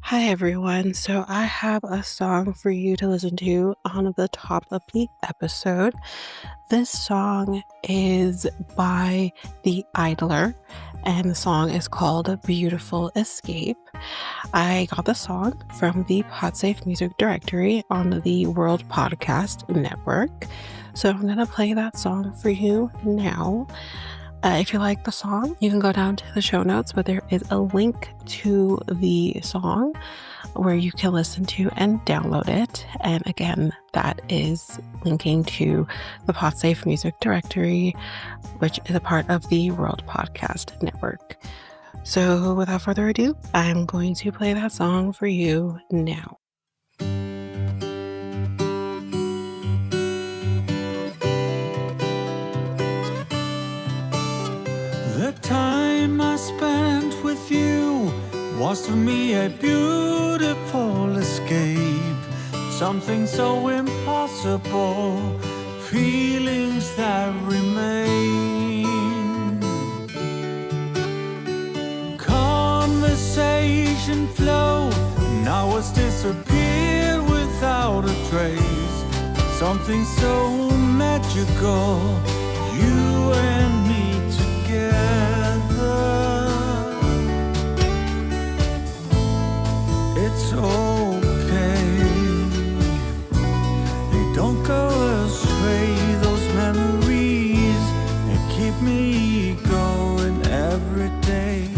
Hi everyone. So I have a song for you to listen to on the top of the episode. This song is by The Idler, and the song is called Beautiful Escape. I got the song from the PodSafe Music Directory on the World Podcast Network. So I'm going to play that song for you now. If you like the song, you can go down to the show notes, but there is a link to the song where you can listen to and download it. And again, that is linking to the PodSafe Music Directory, which is a part of the World Podcast Network. So without further ado, I'm going to play that song for you now. The time I spent with you was to me a beautiful escape. Something so impossible, feelings that remain. Conversation flowed, and hours disappeared without a trace. Something so magical, you and me together. It's okay, they don't go astray. Those memories, they keep me going every day.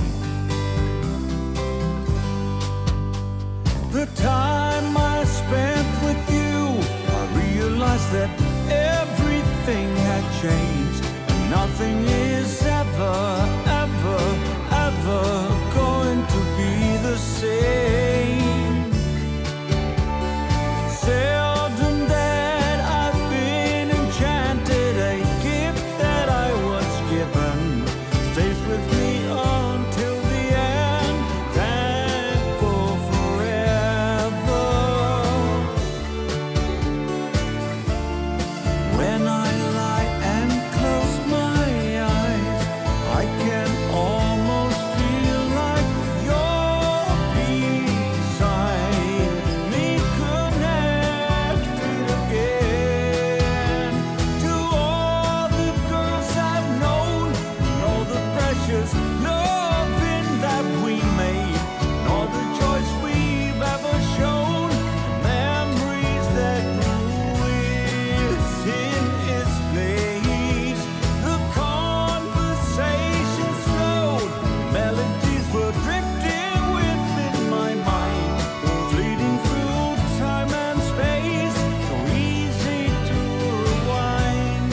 The time I spent with you, I realized that everything had changed, and nothing is ever going to be the same. Seldom that I've been enchanted, a gift that I was given stays with me until the end, thankful forever. When I lie and close my eyes, I can almost feel like you're beside me, connected again to all the girls I've known, and all the precious loving that we made, and all the joys we've ever shown, memories that grew within its place. The conversations flowed, melodies were drifting within my mind, fleeting through time and space, so easy to rewind.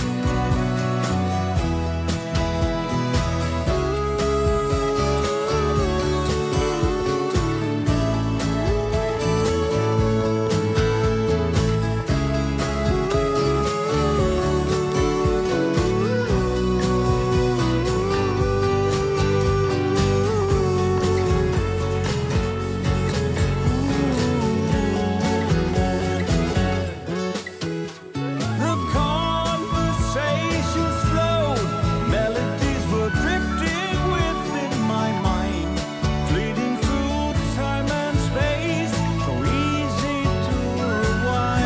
The conversations flowed, melodies were drifting within my mind, fleeting through time and space, so easy to rewind.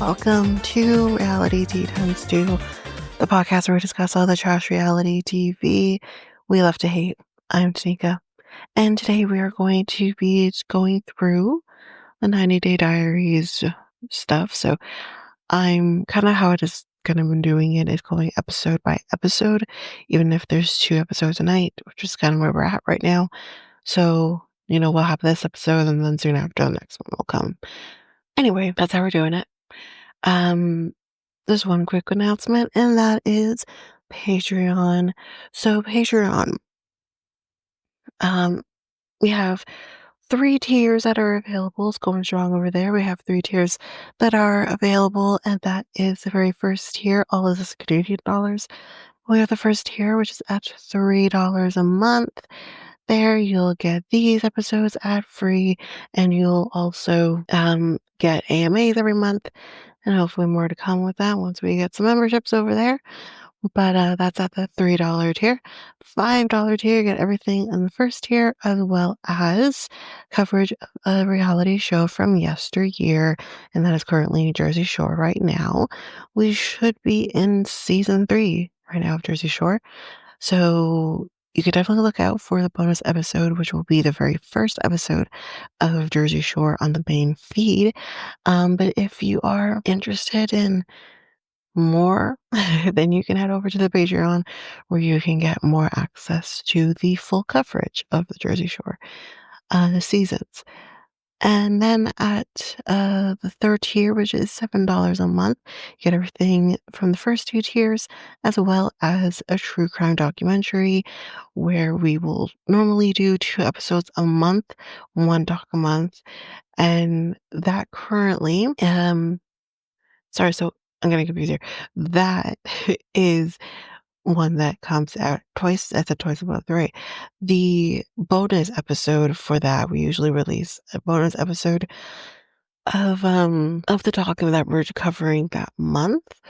Welcome to Reality Tea Times 2, the podcast where we discuss all the trash reality TV we love to hate. I'm Tanika, and today we are going to be going through the 90-Day Diaries stuff. So I'm kind of how it is going to be doing it is going episode by episode, even if there's 2 episodes a night, which is kind of where we're at right now. So, we'll have this episode, and then soon after the next one will come. Anyway, that's how we're doing it. There's one quick announcement, and that is Patreon. So Patreon, we have three tiers that are available. It's going strong over there. We have three tiers that are available, and that is the very first tier. All of this is Canadian dollars. We have the first tier, which is at $3 a month. There, you'll get these episodes ad free, and you'll also get AMAs every month, and hopefully more to come with that once we get some memberships over there. But that's at the $3 tier. $5 tier, you get everything in the first tier, as well as coverage of a reality show from yesteryear, and that is currently Jersey Shore right now. We should be in season 3 right now of Jersey Shore. So you could definitely look out for the bonus episode, which will be the very first episode of Jersey Shore on the main feed. But if you are interested in more, then you can head over to the Patreon where you can get more access to the full coverage of the Jersey Shore, the seasons. And then at the third tier, which is $7 a month, you get everything from the first two tiers, as well as a true crime documentary where we will normally do 2 episodes a month, one doc a month. And that currently, sorry, so I'm gonna confuse here. That is one that comes out twice. That's a twice a month, right? The bonus episode for that, we usually release a bonus episode of the document that we're covering that month,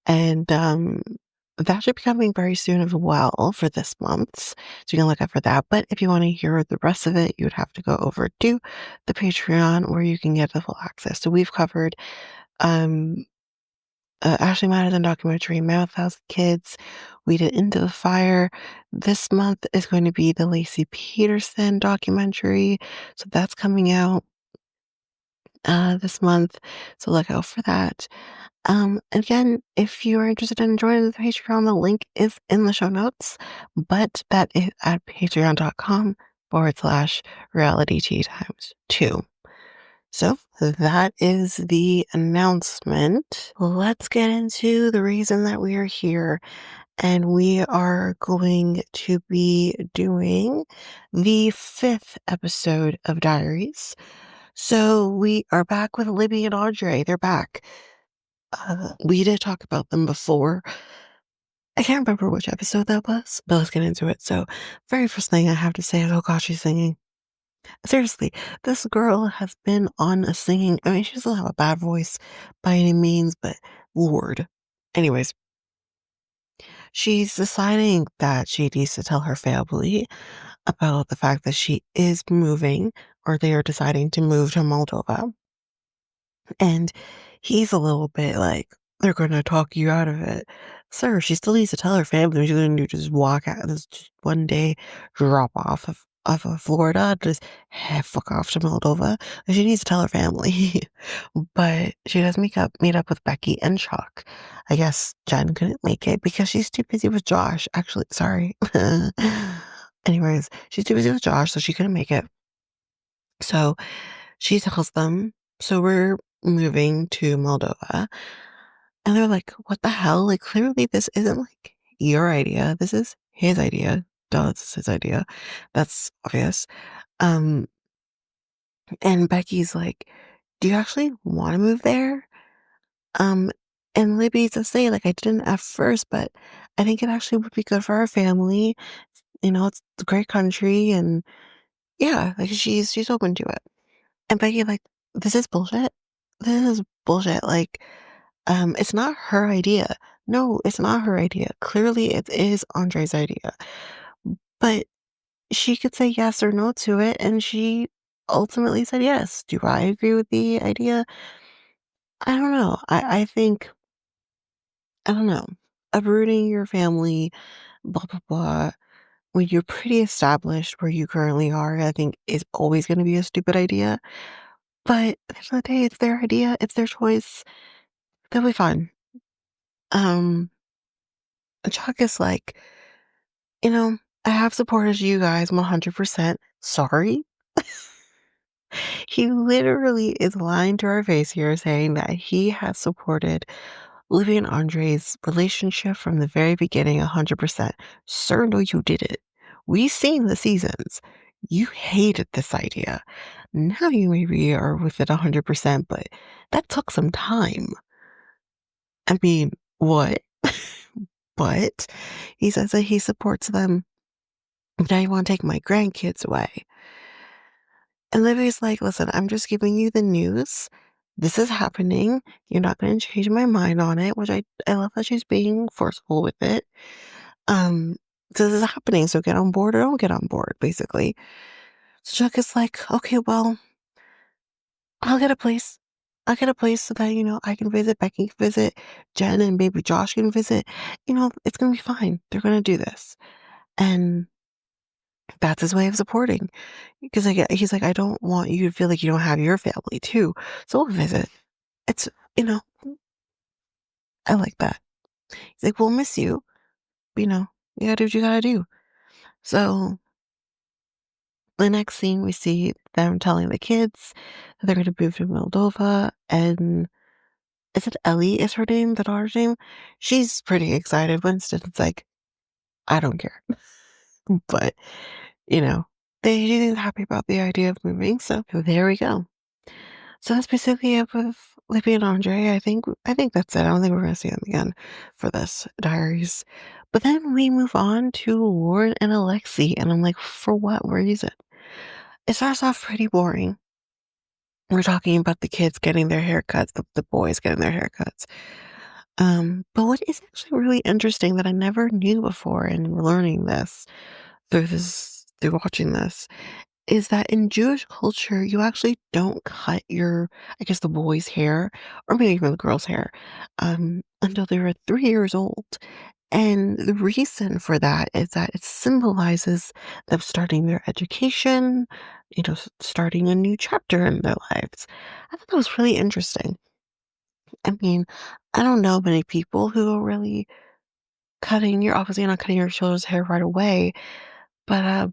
and that should be coming very soon as well for this month's. So you can look out for that. But if you want to hear the rest of it, you would have to go over to the Patreon where you can get the full access. So we've covered um Ashley Madison documentary, Mammoth House Kids. We did Into the Fire. This month is going to be the Lacey Peterson documentary. So that's coming out this month. So look out for that. Again, if you are interested in joining the Patreon, the link is in the show notes, but that is at patreon.com/reality tea times 2. So that is the announcement. Let's get into the reason that we are here. And we are going to be doing the 5th episode of Diaries. So we are back with Libby and Audrey. They're back. We did talk about them before. I can't remember which episode that was, but let's get into it. So, very first thing I have to say is, oh gosh, she's singing. Seriously, this girl has been on a singing. I mean, she doesn't have a bad voice by any means, but Lord. Anyways, she's deciding that she needs to tell her family about the fact that she is moving, or they are deciding to move to Moldova. And he's a little bit like, they're going to talk you out of it. Sir, she still needs to tell her family she's going to just walk out this just one day drop off of Florida, just fuck off to Moldova. And she needs to tell her family. But she does meet up with Becky and Chuck. I guess Jen couldn't make it because she's too busy with Josh. Actually, sorry. Anyways, she's too busy with Josh, so she couldn't make it. So she tells them, so we're moving to Moldova. And they're like, what the hell? Like, clearly this isn't like your idea. This is his idea. Duh, this is his idea. That's obvious. Um, and Becky's like, do you actually want to move there? Um, and Libby's to say, like, I didn't at first, but I think it actually would be good for our family. You know, it's a great country, and yeah, like she's open to it. And Becky, like, this is bullshit. This is bullshit. Like, it's not her idea. No, it's not her idea. Clearly, it is Andre's idea. But she could say yes or no to it, and she ultimately said yes. Do I agree with the idea? I don't know. I think, I don't know. Uprooting your family, blah, blah, blah, when you're pretty established where you currently are, I think is always going to be a stupid idea. But at the end of the day, it's their idea, it's their choice. They'll be fine. Um, Chuck is like, you know, I have supported you guys 100%. Sorry. He literally is lying to our face here saying that he has supported Livy and Andre's relationship from the very beginning 100%. Sir, no, you didn't. We've seen the seasons. You hated this idea. Now you maybe are with it 100%, but that took some time. I mean, what? But he says that he supports them. Now you want to take my grandkids away. And Libby's like, listen, I'm just giving you the news. This is happening. You're not going to change my mind on it, which I love that she's being forceful with it. Um, so this is happening. So get on board or don't get on board, basically. So Chuck is like, okay, well, I'll get a place. I'll get a place so that, I can visit, Becky can visit, Jen and baby Josh can visit. It's going to be fine. They're going to do this. And that's his way of supporting. Because he's like, I don't want you to feel like you don't have your family too. So we'll visit. It's, you know, I like that. He's like, we'll miss you. But, you gotta do what you gotta do. So the next scene, we see them telling the kids that they're gonna move to Moldova. And is it Ellie is her name, the daughter's name? She's pretty excited. Winston's like, I don't care. But, you know, she's happy about the idea of moving. So there we go. So that's basically it with Libby and Andre. I think that's it. I don't think we're gonna see them again for this Diaries. But then we move on to Loren and Alexi, and I'm like, for what reason? It starts off pretty boring. We're talking about the kids getting their haircuts, the boys getting their haircuts. But what is actually really interesting that I never knew before, and learning this through watching this, is that in Jewish culture, you actually don't cut I guess, the boys' hair, or maybe even the girls' hair, until they were 3 years old. And the reason for that is that it symbolizes them starting their education, starting a new chapter in their lives. I thought that was really interesting. I mean, I don't know many people who are really obviously not cutting your children's hair right away, but I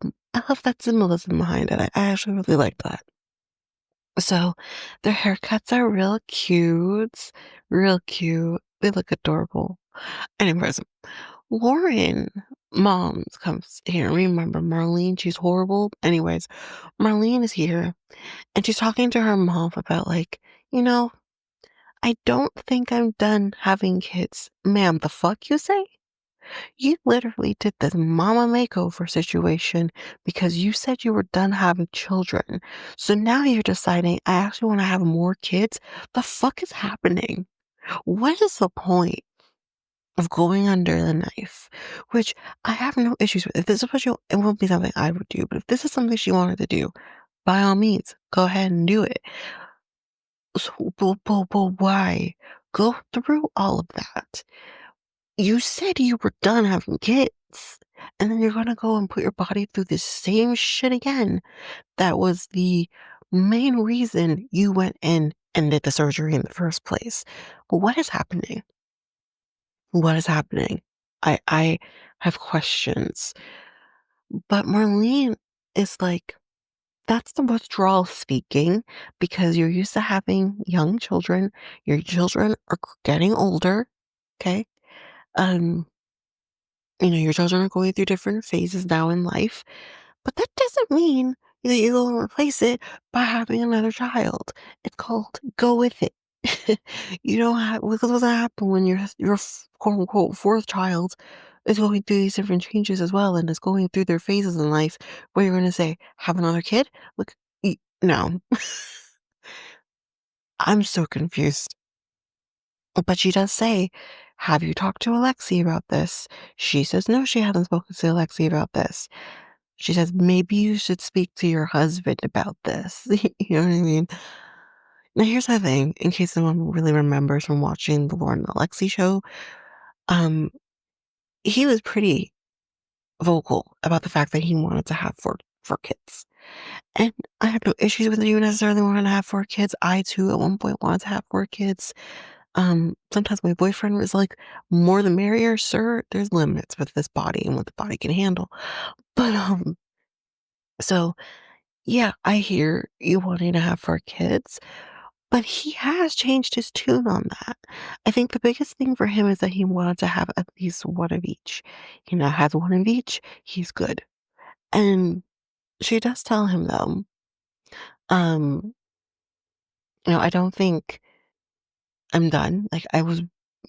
love that symbolism behind it. I actually really like that. So their haircuts are real cute, real cute. They look adorable. Anyways, Lauren, mom comes here. Remember Marlene? She's horrible. Anyways, Marlene is here and she's talking to her mom about, like, you know, I don't think I'm done having kids. Ma'am, the fuck you say? You literally did this mama makeover situation because you said you were done having children. So now you're deciding, I actually want to have more kids. The fuck is happening? What is the point of going under the knife? Which I have no issues with. If this is what it won't be something I would do, but if this is something she wanted to do, by all means, go ahead and do it. So, but why go through all of that? You said you were done having kids, and then you're gonna go and put your body through the same shit again. That was the main reason you went in and did the surgery in the first place. What is happening? What is happening? I have questions. But Marlene is like, that's the withdrawal speaking, because you're used to having young children. Your children are getting older. Okay. Um, your children are going through different phases now in life, but that doesn't mean that you go and replace it by having another child. It's called go with it. You don't have, because what's gonna happen when your quote unquote fourth child is going through these different changes as well, and is going through their phases in life, where you're gonna say, have another kid? Like, no. I'm so confused. But she does say, have you talked to Alexi about this? She says, no, she hasn't spoken to Alexi about this. She says, maybe you should speak to your husband about this. You know what I mean? Now, here's the thing, in case no one really remembers from watching the Lauren and Alexi show, um, he was pretty vocal about the fact that he wanted to have four kids. And I have no issues with you necessarily wanting to have 4 kids. I too at one point wanted to have 4 kids. Sometimes my boyfriend was like, more the merrier, sir. There's limits with this body and what the body can handle. But so yeah, I hear you wanting to have 4 kids, but he has changed his tune on that. I think the biggest thing for him is that he wanted to have at least one of each. He now has one of each. He's good. And she does tell him though, um, I don't think I'm done. Like I was,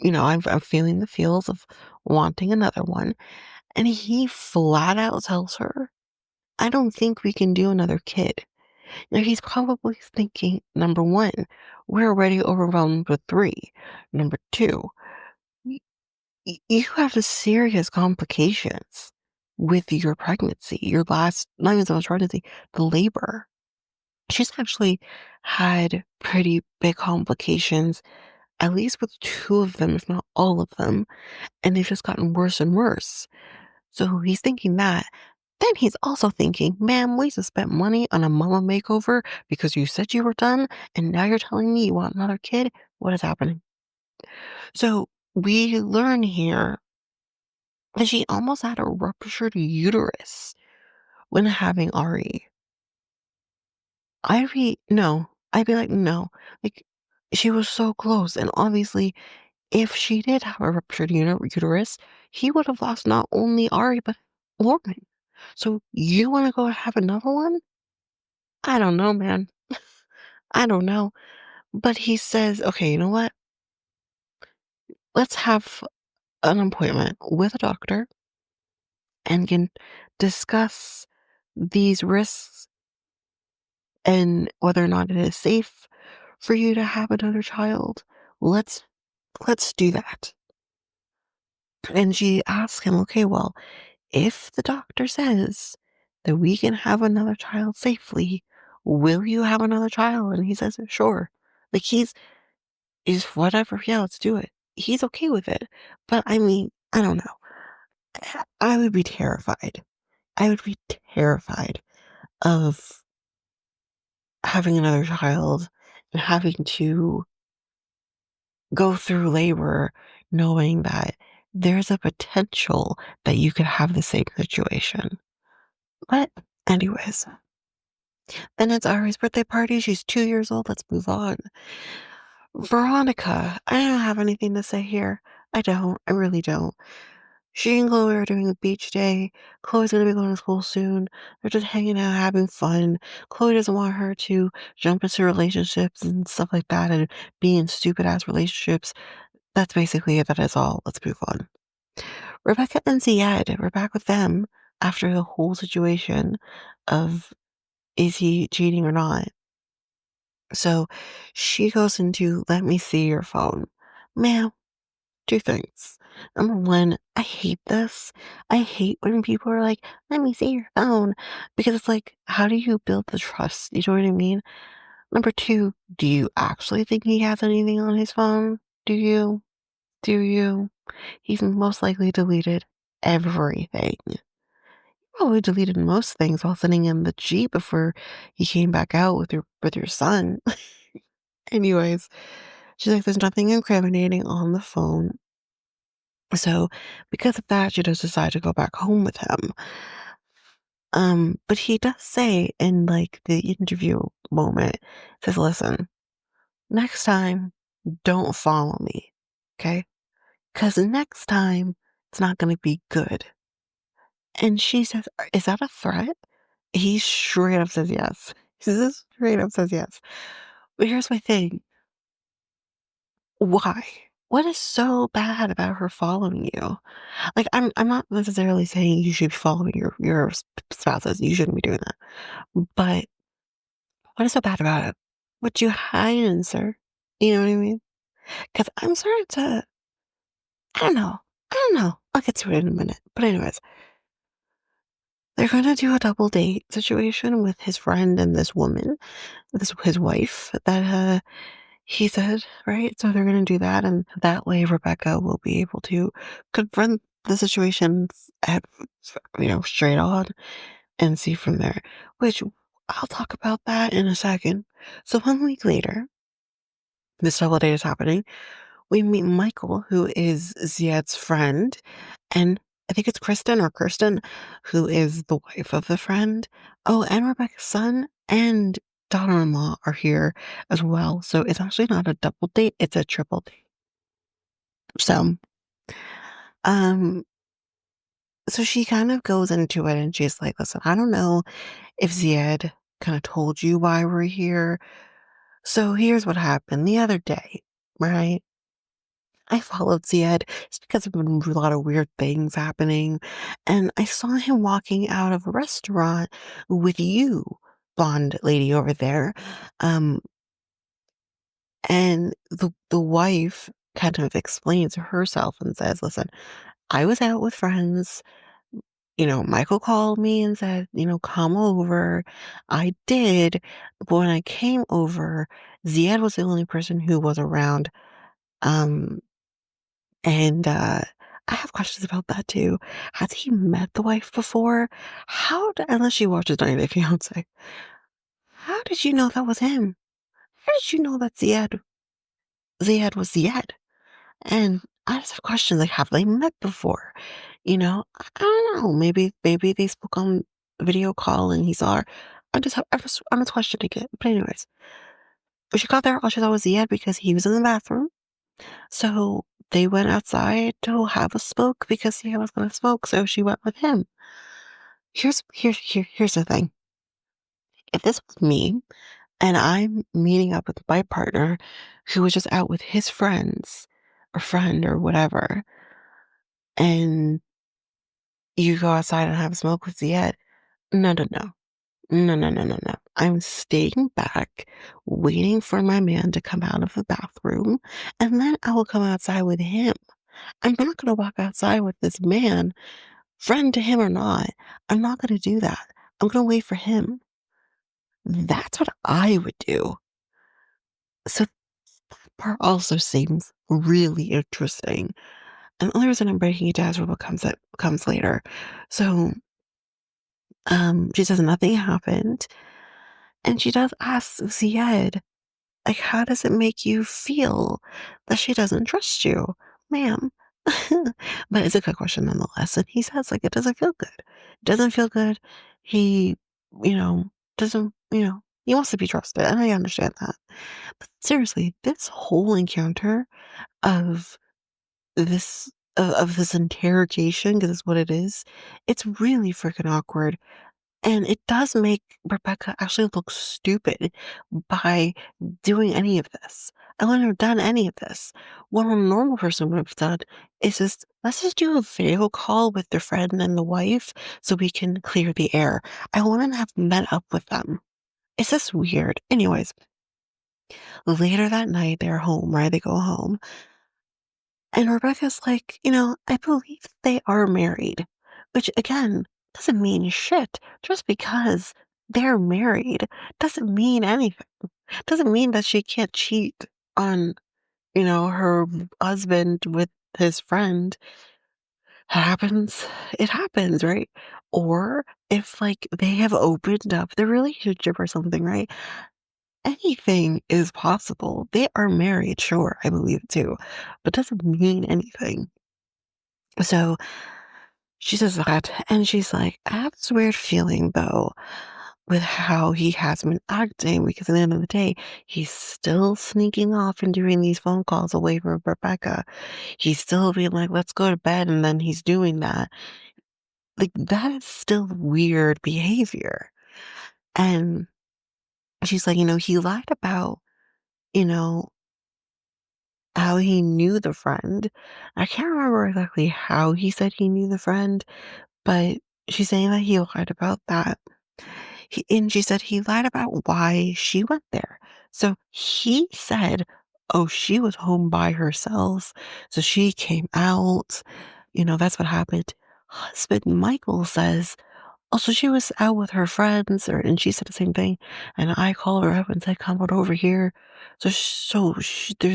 I'm feeling the feels of wanting another one. And he flat out tells her, I don't think we can do another kid. Now he's probably thinking, number one, we're already overwhelmed with three. Number two, you have the serious complications with your pregnancy, your last, not even so much pregnancy, the labor. She's actually had pretty big complications, at least with two of them, if not all of them, and they've just gotten worse and worse. So he's thinking that. Then he's also thinking, ma'am, we just spent money on a mama makeover because you said you were done, and now you're telling me you want another kid? What is happening? So we learn here that she almost had a ruptured uterus when having Ari. No. I'd be like, no. Like, she was so close. And obviously, if she did have a ruptured uterus, he would have lost not only Ari, but Loren. So you want to go have another one? I don't know, man. I don't know. But he says, okay, you know what? Let's have an appointment with a doctor and can discuss these risks and whether or not it is safe for you to have another child. Let's let's do that. And she asks him, okay, well, if the doctor says that we can have another child safely, will you have another child? And he says, sure. Like is whatever, yeah, let's do it. He's okay with it. But I mean, I don't know. I would be terrified. I would be terrified of having another child and having to go through labor knowing that there's a potential that you could have the same situation. But, anyways, then it's Ari's birthday party. She's 2 years old. Let's move on. Veronica. I don't have anything to say here. I don't. I really don't. She and Chloe are doing a beach day. Chloe's gonna be going to school soon. They're just hanging out, having fun. Chloe doesn't want her to jump into relationships and stuff like that and be in stupid ass relationships. That's basically it. That is all. Let's move on. Rebecca and Zied, we're back with them after the whole situation of is he cheating or not. So she goes into let me see your phone. Ma'am, two things. Number one, I hate this. I hate when people are like, let me see your phone. Because it's like, how do you build the trust? You know what I mean? Number two, do you actually think he has anything on his phone? Do you? Do you? He's most likely deleted everything. Probably deleted most things while sitting in the Jeep before he came back out with your son. Anyways, she's like, there's nothing incriminating on the phone. So because of that, she does decide to go back home with him. But he does say in like the interview moment, says, listen, next time, don't follow me. Okay? Because next time it's not gonna be good. And she says, is that a threat? He straight up says yes. He just straight up says yes. But here's my thing. Why? What is so bad about her following you? Like, I'm not necessarily saying you should be following your spouses. You shouldn't be doing that. But what is so bad about it? What you hiding, sir? You know what I mean? Because I'm starting to, I don't know. I don't know. I'll get to it in a minute. But anyways, they're gonna do a double date situation with his friend and this woman, this his wife that he said, right? So they're gonna do that, and that way Rebecca will be able to confront the situation at straight on and see from there. Which I'll talk about that in a second. So 1 week later, this double date is happening. We meet Michael, who is Ziad's friend, and I think it's Kristen or Kirsten, who is the wife of the friend. Oh, and Rebecca's son and daughter-in-law are here as well. So it's actually not a double date, it's a triple date. So, um, So she kind of goes into it and she's like, listen, I don't know if Zied kind of told you why we're here. So here's what happened the other day, right? I followed Zied. It's because of a lot of weird things happening. And I saw him walking out of a restaurant with you, blonde lady over there. Um, and the wife kind of explains herself and says, listen, I was out with friends. Michael called me and said, come over. I did. But when I came over, Ziad was the only person who was around. Um, and I have questions about that too. Has he met the wife before? Unless she watches 90 Day Fiance, how did you know that was him? How did you know that Ziad was Ziad? And I just have questions like, have they met before? I don't know. Maybe they spoke on video call and he saw her. I'm just questioning it. But anyways, when she got there, all she thought was Ziad because he was in the bathroom. So they went outside to have a smoke because he was going to smoke. So she went with him. Here's the thing. If this was me and I'm meeting up with my partner who was just out with his friends or friend or whatever, and you go outside and have a smoke with Ziad. No, no, no. No, no, no, no, no. I'm staying back, waiting for my man to come out of the bathroom, and then I will come outside with him. I'm not going to walk outside with this man, friend to him or not. I'm not going to do that. I'm going to wait for him. That's what I would do. So that part also seems really interesting. And the only reason I'm breaking it down is what comes later. So she says nothing happened. And she does ask Zied, like, how does it make you feel that she doesn't trust you, ma'am? But it's a good question nonetheless. And he says, like, it doesn't feel good. It doesn't feel good. He, you know, doesn't, he wants to be trusted. And I understand that. But seriously, this whole encounter of of this interrogation, because it's what it is, it's really freaking awkward. And it does make Rebecca actually look stupid by doing any of this. I wouldn't have done any of this. What a normal person would have done is just, let's just do a video call with their friend and the wife so we can clear the air. I wouldn't have met up with them. It's just weird. Anyways, later that night, they're home, right? They go home. And Rebecca's like, I believe they are married, which again doesn't mean shit. Just because they're married doesn't mean anything. Doesn't mean that she can't cheat on, her husband with his friend. Happens, it happens, right? Or if like they have opened up their relationship or something, right? Anything is possible. They are married, sure, I believe it too, but doesn't mean anything. So she says that, and she's like, I have this weird feeling though with how he has been acting because at the end of the day, he's still sneaking off and doing these phone calls away from Rebecca. He's still being like, let's go to bed, and then he's doing that. Like, that is still weird behavior. And she's like, he lied about, you know, how he knew the friend. I can't remember exactly how he said he knew the friend, but she's saying that he lied about that. And she said he lied about why she went there. So he said, oh, she was home by herself. So she came out. That's what happened. Husband Michael says, oh, so she was out with her friends, and she said the same thing. And I called her up and said, come on over here. There's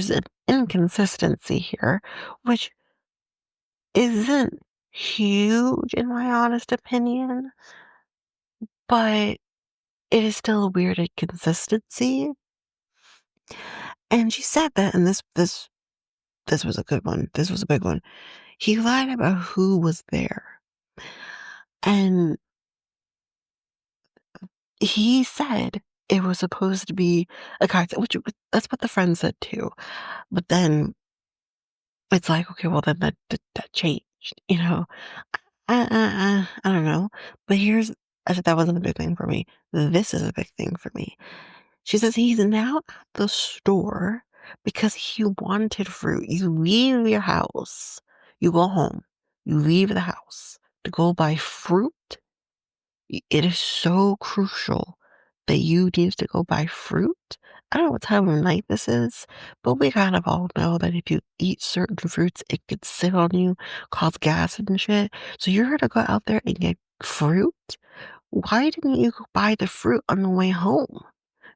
an inconsistency here, which isn't huge in my honest opinion, but it is still a weird inconsistency. And she said that, and this was a good one. This was a big one. He lied about who was there. And he said it was supposed to be a guy, that's what the friend said too. But then it's like, okay, well then that changed. I don't know. But that wasn't a big thing for me. This is a big thing for me. She says he's now at the store because he wanted fruit. You leave your house, you go home, you leave the house to go buy fruit. It is so crucial that you need to go buy fruit. I don't know what time of night this is, but we kind of all know that if you eat certain fruits, it could sit on you, cause gas and shit. So you're gonna go out there and get fruit? Why didn't you go buy the fruit on the way home,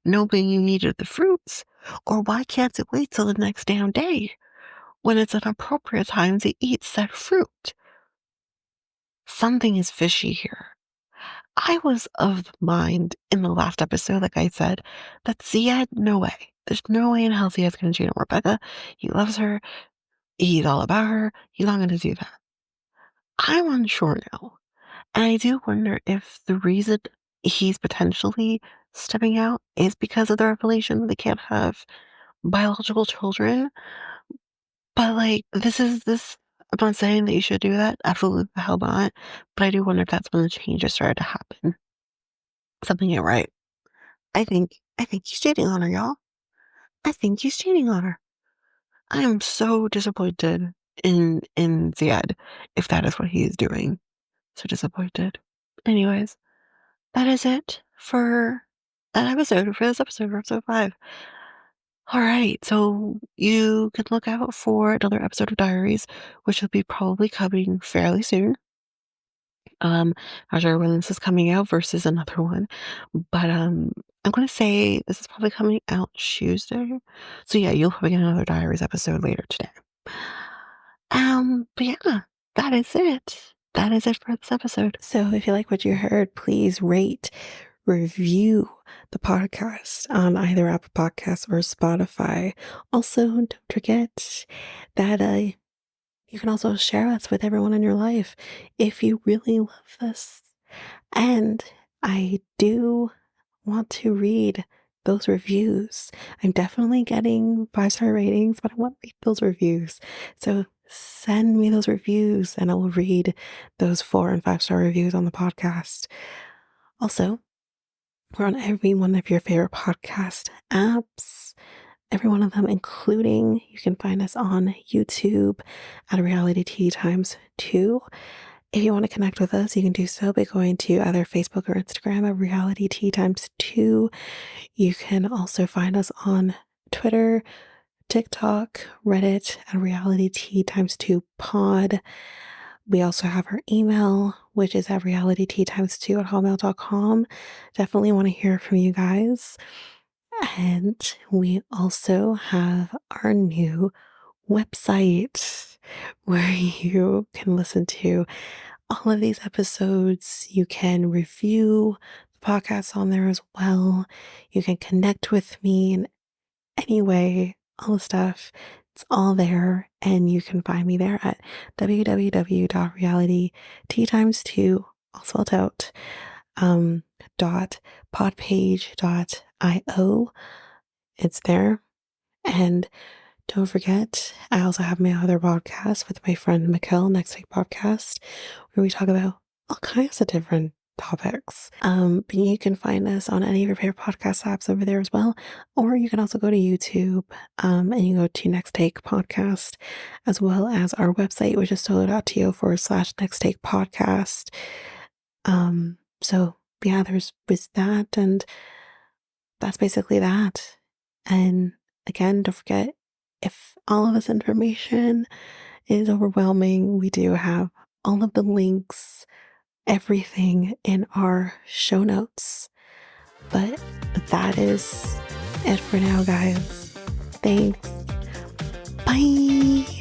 knowing you needed the fruits? Or why can't it wait till the next damn day when it's an appropriate time to eat said fruit? Something is fishy here. I was of the mind in the last episode, like I said, that Zied, no way. There's no way in hell Zied's gonna cheat on Rebecca. He loves her. He's all about her. He's not gonna do that. I'm unsure now. And I do wonder if the reason he's potentially stepping out is because of the revelation that they can't have biological children. But like, I'm not saying that you should do that. Absolutely the hell not. But I do wonder if that's when the changes started to happen. Something ain't right. I think he's cheating on her, y'all. I think he's cheating on her. I am so disappointed in Ziad if that is what he is doing. So disappointed. Anyways, that is it for this episode, for episode 5. All right, so you can look out for another episode of Diaries, which will be probably coming fairly soon. Not sure when this is coming out versus another one, but I'm gonna say this is probably coming out Tuesday. So yeah, you'll probably get another Diaries episode later today. But yeah, that is it. That is it for this episode. So if you like what you heard, please rate, review the podcast on either Apple Podcasts or Spotify. Also, don't forget that you can also share us with everyone in your life if you really love this. And I do want to read those reviews. I'm definitely getting 5-star ratings, but I want to read those reviews. So send me those reviews and I will read those 4 and 5-star reviews on the podcast. Also, we're on every one of your favorite podcast apps. Every one of them, including you can find us on YouTube at Reality Tea Times 2. If you want to connect with us, you can do so by going to either Facebook or Instagram at Reality Tea Times 2. You can also find us on Twitter, TikTok, Reddit at Reality Tea Times 2 Pod. We also have our email, which is at realityteatimes2 at hotmail.com. Definitely want to hear from you guys. And we also have our new website where you can listen to all of these episodes. You can review the podcast on there as well. You can connect with me in any way, all the stuff. It's all there, and you can find me there at www.realityteatimes2, all spelled out, .podpage.io. It's there. And don't forget, I also have my other podcast with my friend Mikkel, Next Take Podcast, where we talk about all kinds of different topics. But you can find us on any of your favorite podcast apps over there as well. Or you can also go to YouTube and you go to Next Take Podcast, as well as our website, which is solo.to/Next Take Podcast. So yeah, there's that, and that's basically that. And again, don't forget, if all of this information is overwhelming, we do have all of the links, everything in our show notes. But that is it for now, guys. Thanks. Bye.